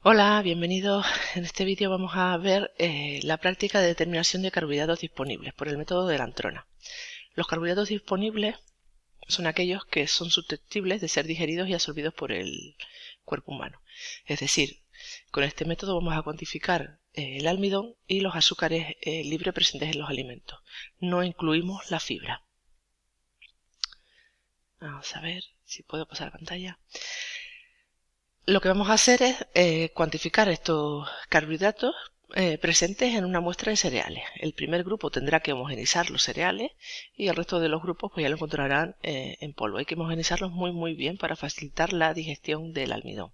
Hola, bienvenidos. En este vídeo vamos a ver la práctica de determinación de carbohidratos disponibles por el método de la Antrona. Los carbohidratos disponibles son aquellos que son susceptibles de ser digeridos y absorbidos por el cuerpo humano. Es decir, con este método vamos a cuantificar el almidón y los azúcares libres presentes en los alimentos. No incluimos la fibra. Vamos a ver si puedo pasar la pantalla. Lo que vamos a hacer es cuantificar estos carbohidratos presentes en una muestra de cereales. El primer grupo tendrá que homogeneizar los cereales y el resto de los grupos pues ya lo encontrarán en polvo. Hay que homogeneizarlos muy bien para facilitar la digestión del almidón.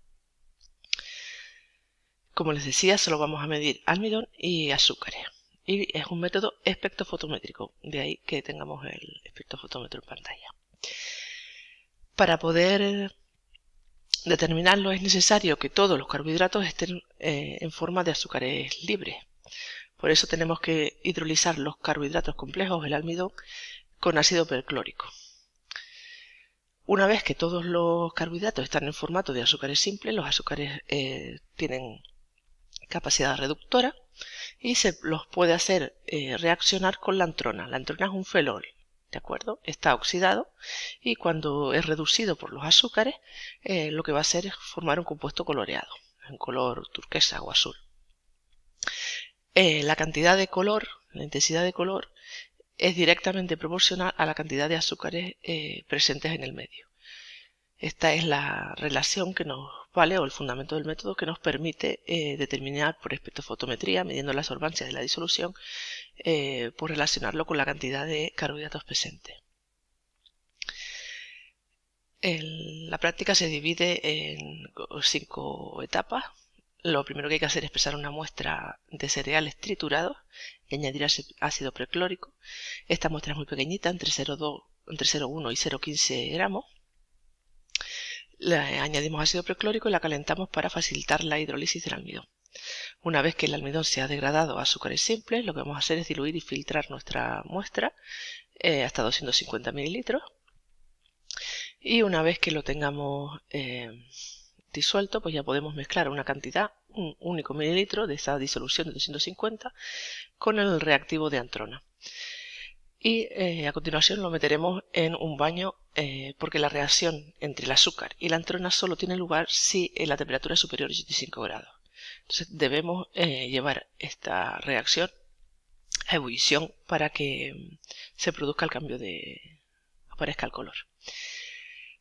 Como les decía, solo vamos a medir almidón y azúcares. Y es un método espectrofotométrico, de ahí que tengamos el espectrofotómetro en pantalla. Para poder determinarlo es necesario que todos los carbohidratos estén en forma de azúcares libres. Por eso tenemos que hidrolizar los carbohidratos complejos, el almidón, con ácido perclórico. Una vez que todos los carbohidratos están en formato de azúcares simples, los azúcares tienen capacidad reductora y se los puede hacer reaccionar con la antrona. La antrona es un fenol, ¿de acuerdo? Está oxidado y cuando es reducido por los azúcares, lo que va a hacer es formar un compuesto coloreado, en color turquesa o azul. La cantidad de color, la intensidad de color, es directamente proporcional a la cantidad de azúcares presentes en el medio. Esta es la relación que nos vale, o el fundamento del método, que nos permite determinar por espectrofotometría, midiendo la absorbancia de la disolución, por relacionarlo con la cantidad de carbohidratos presentes. La práctica se divide en 5 etapas. Lo primero que hay que hacer es pesar una muestra de cereales triturados y añadir ácido perclórico. Esta muestra es muy pequeñita, entre 0,1 y 0,15 gramos. Le añadimos ácido perclórico y la calentamos para facilitar la hidrólisis del almidón. Una vez que el almidón se ha degradado a azúcares simples, lo que vamos a hacer es diluir y filtrar nuestra muestra hasta 250 mililitros. Y una vez que lo tengamos disuelto, pues ya podemos mezclar una cantidad, un único mililitro de esa disolución de 250 con el reactivo de antrona. Y a continuación lo meteremos en un baño porque la reacción entre el azúcar y la antrona solo tiene lugar si la temperatura es superior a 85 grados. Entonces debemos llevar esta reacción a ebullición para que se produzca el cambio aparezca el color.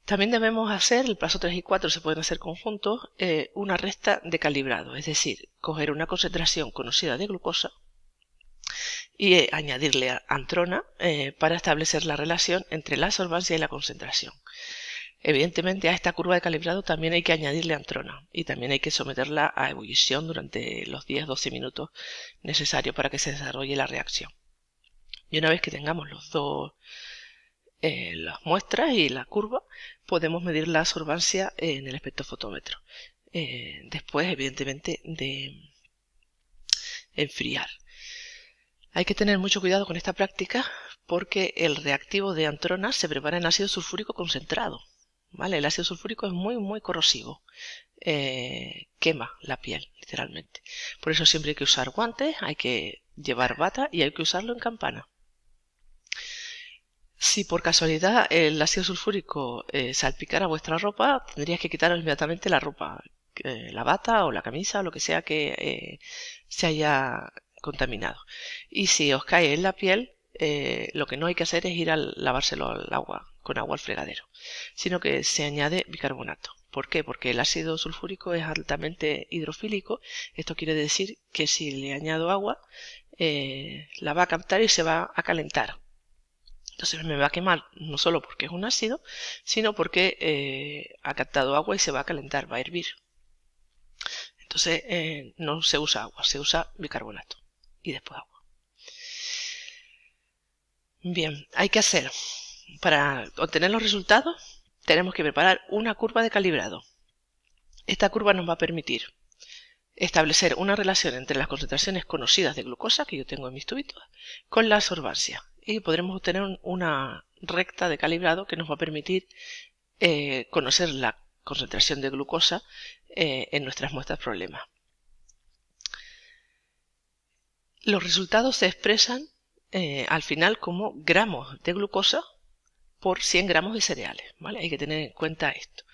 También debemos hacer, el paso 3 y 4 se pueden hacer conjuntos, una resta de calibrado, es decir, coger una concentración conocida de glucosa y añadirle antrona para establecer la relación entre la absorbancia y la concentración. Evidentemente a esta curva de calibrado también hay que añadirle antrona y también hay que someterla a ebullición durante los 10-12 minutos necesarios para que se desarrolle la reacción. Y una vez que tengamos las muestras y la curva, podemos medir la absorbancia en el espectrofotómetro. Después, evidentemente, de enfriar. Hay que tener mucho cuidado con esta práctica porque el reactivo de antrona se prepara en ácido sulfúrico concentrado. ¿Vale? El ácido sulfúrico es muy corrosivo. Quema la piel, literalmente. Por eso siempre hay que usar guantes, hay que llevar bata y hay que usarlo en campana. Si por casualidad el ácido sulfúrico salpicara vuestra ropa, tendríais que quitaros inmediatamente la ropa, la bata o la camisa o lo que sea que se haya contaminado. Y si os cae en la piel, lo que no hay que hacer es ir a lavárselo con agua al fregadero, sino que se añade bicarbonato. ¿Por qué? Porque el ácido sulfúrico es altamente hidrofílico. Esto quiere decir que si le añado agua, la va a captar y se va a calentar. Entonces me va a quemar no solo porque es un ácido, sino porque ha captado agua y se va a calentar, va a hervir. Entonces no se usa agua, se usa bicarbonato y después agua. Bien, hay que hacer, para obtener los resultados, tenemos que preparar una curva de calibrado. Esta curva nos va a permitir establecer una relación entre las concentraciones conocidas de glucosa que yo tengo en mis tubitos con la absorbancia. Y podremos obtener una recta de calibrado que nos va a permitir conocer la concentración de glucosa en nuestras muestras problema. Los resultados se expresan al final como gramos de glucosa por 100 gramos de cereales, ¿vale? Hay que tener en cuenta esto.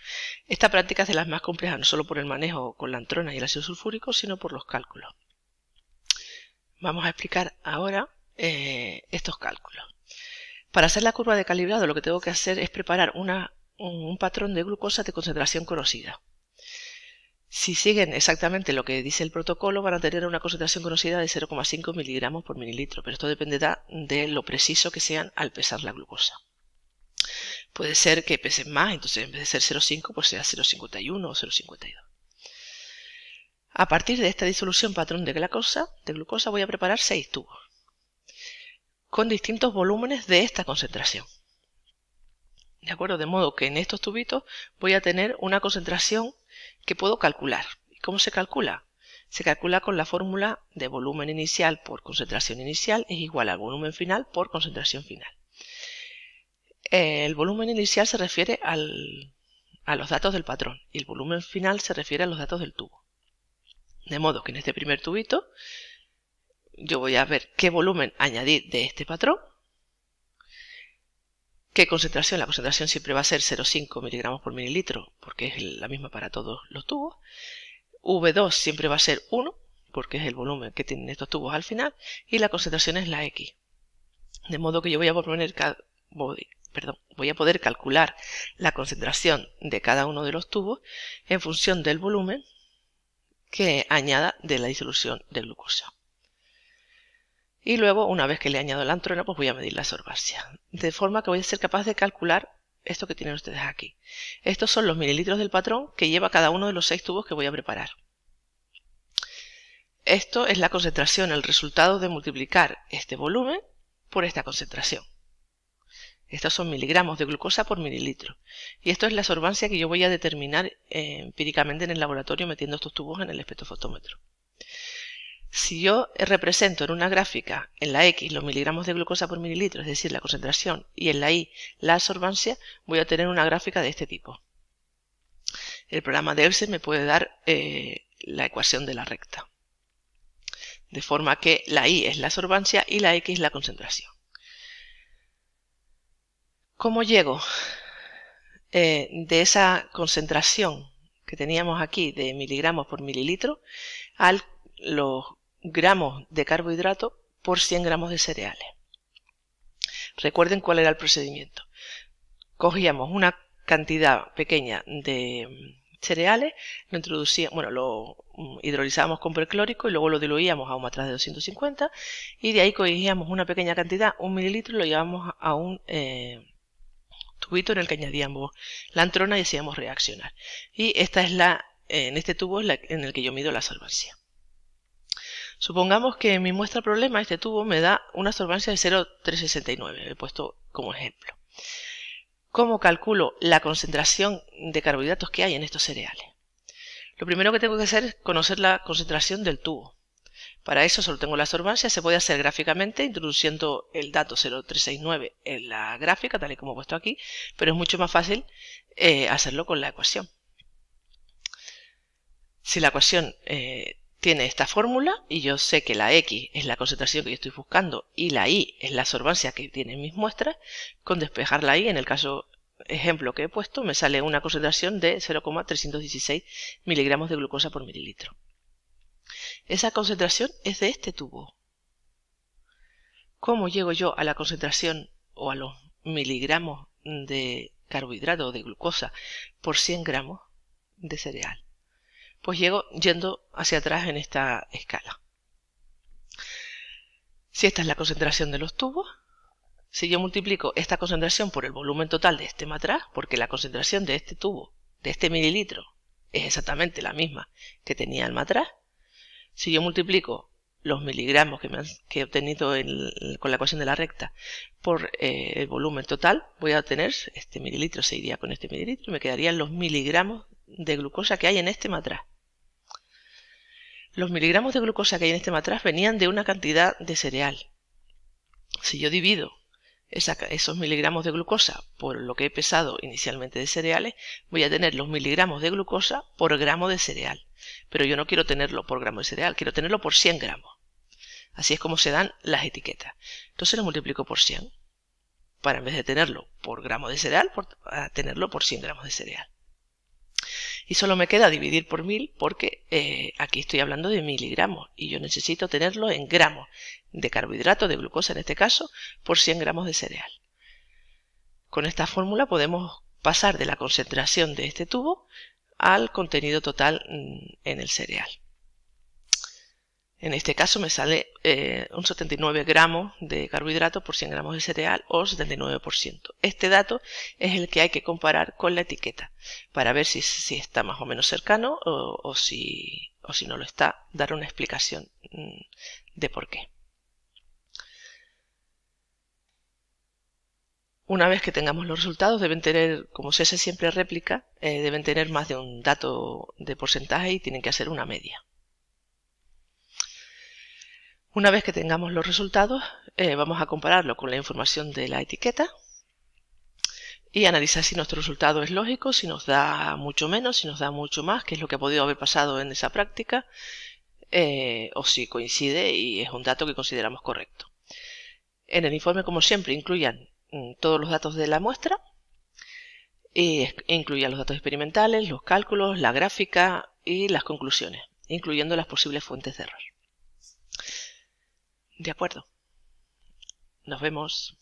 Esta práctica es de las más complejas, no solo por el manejo con la antrona y el ácido sulfúrico, sino por los cálculos. Vamos a explicar ahora estos cálculos. Para hacer la curva de calibrado, lo que tengo que hacer es preparar un patrón de glucosa de concentración conocida. Si siguen exactamente lo que dice el protocolo, van a tener una concentración conocida de 0,5 miligramos por mililitro, pero esto dependerá de lo preciso que sean al pesar la glucosa. Puede ser que pesen más, entonces en vez de ser 0,5 pues sea 0,51 o 0,52. A partir de esta disolución patrón de glucosa voy a preparar 6 tubos con distintos volúmenes de esta concentración. ¿De acuerdo? De modo que en estos tubitos voy a tener una concentración que puedo calcular. ¿Cómo se calcula? Se calcula con la fórmula de volumen inicial por concentración inicial es igual al volumen final por concentración final. El volumen inicial se refiere a los datos del patrón y el volumen final se refiere a los datos del tubo. De modo que en este primer tubito yo voy a ver qué volumen añadir de este patrón, qué concentración. La concentración siempre va a ser 0,5 miligramos por mililitro porque es la misma para todos los tubos. V2 siempre va a ser 1 porque es el volumen que tienen estos tubos al final y la concentración es la X. De modo que yo voy a poder calcular la concentración de cada uno de los tubos en función del volumen que añada de la disolución de glucosa. Y luego, una vez que le añado la antrona, pues voy a medir la absorbancia. De forma que voy a ser capaz de calcular esto que tienen ustedes aquí. Estos son los mililitros del patrón que lleva cada uno de los 6 tubos que voy a preparar. Esto es la concentración, el resultado de multiplicar este volumen por esta concentración. Estos son miligramos de glucosa por mililitro. Y esto es la absorbancia que yo voy a determinar empíricamente en el laboratorio metiendo estos tubos en el espectrofotómetro. Si yo represento en una gráfica en la X los miligramos de glucosa por mililitro, es decir, la concentración, y en la Y la absorbancia, voy a tener una gráfica de este tipo. El programa de Excel me puede dar la ecuación de la recta. De forma que la Y es la absorbancia y la X es la concentración. ¿Cómo llego de esa concentración que teníamos aquí de miligramos por mililitro a los gramos de carbohidrato por 100 gramos de cereales? Recuerden cuál era el procedimiento. Cogíamos una cantidad pequeña de cereales, lo hidrolizábamos con perclórico y luego lo diluíamos a un matraz de 250 y de ahí cogíamos una pequeña cantidad, 1 mililitro, y lo llevábamos a un tubito en el que añadíamos la antrona y hacíamos reaccionar. Y esta es en este tubo es en el que yo mido la absorbancia. Supongamos que en mi muestra problema este tubo me da una absorbancia de 0,369, he puesto como ejemplo. ¿Cómo calculo la concentración de carbohidratos que hay en estos cereales? Lo primero que tengo que hacer es conocer la concentración del tubo. Para eso solo tengo la absorbancia, se puede hacer gráficamente introduciendo el dato 0,369 en la gráfica, tal y como he puesto aquí, pero es mucho más fácil hacerlo con la ecuación. Si la ecuación tiene esta fórmula y yo sé que la X es la concentración que yo estoy buscando y la Y es la absorbancia que tienen mis muestras, con despejar la Y, en el caso ejemplo que he puesto, me sale una concentración de 0,316 miligramos de glucosa por mililitro. Esa concentración es de este tubo. ¿Cómo llego yo a la concentración o a los miligramos de carbohidrato o de glucosa por 100 gramos de cereal? Pues llego yendo hacia atrás en esta escala. Si esta es la concentración de los tubos, si yo multiplico esta concentración por el volumen total de este matraz, porque la concentración de este tubo, de este mililitro, es exactamente la misma que tenía el matraz, si yo multiplico los miligramos que he obtenido con la ecuación de la recta por el volumen total, voy a obtener, este mililitro se iría con este mililitro y me quedarían los miligramos de glucosa que hay en este matraz. Los miligramos de glucosa que hay en este matraz venían de una cantidad de cereal. Si yo divido esos miligramos de glucosa por lo que he pesado inicialmente de cereales, voy a tener los miligramos de glucosa por gramo de cereal. Pero yo no quiero tenerlo por gramo de cereal, quiero tenerlo por 100 gramos. Así es como se dan las etiquetas. Entonces lo multiplico por 100, para en vez de tenerlo por gramo de cereal, tenerlo por 100 gramos de cereal. Y solo me queda dividir por 1000 porque aquí estoy hablando de miligramos y yo necesito tenerlo en gramos de carbohidrato, de glucosa en este caso, por 100 gramos de cereal. Con esta fórmula podemos pasar de la concentración de este tubo al contenido total en el cereal. En este caso me sale un 79 gramos de carbohidrato por 100 gramos de cereal o 79%. Este dato es el que hay que comparar con la etiqueta para ver si está más o menos cercano o si no lo está, dar una explicación de por qué. Una vez que tengamos los resultados deben tener, como se hace siempre réplica, deben tener más de un dato de porcentaje y tienen que hacer una media. Una vez que tengamos los resultados, vamos a compararlo con la información de la etiqueta y analizar si nuestro resultado es lógico, si nos da mucho menos, si nos da mucho más, que es lo que ha podido haber pasado en esa práctica, o si coincide y es un dato que consideramos correcto. En el informe, como siempre, incluyan todos los datos de la muestra, e incluyan los datos experimentales, los cálculos, la gráfica y las conclusiones, incluyendo las posibles fuentes de error. De acuerdo. Nos vemos.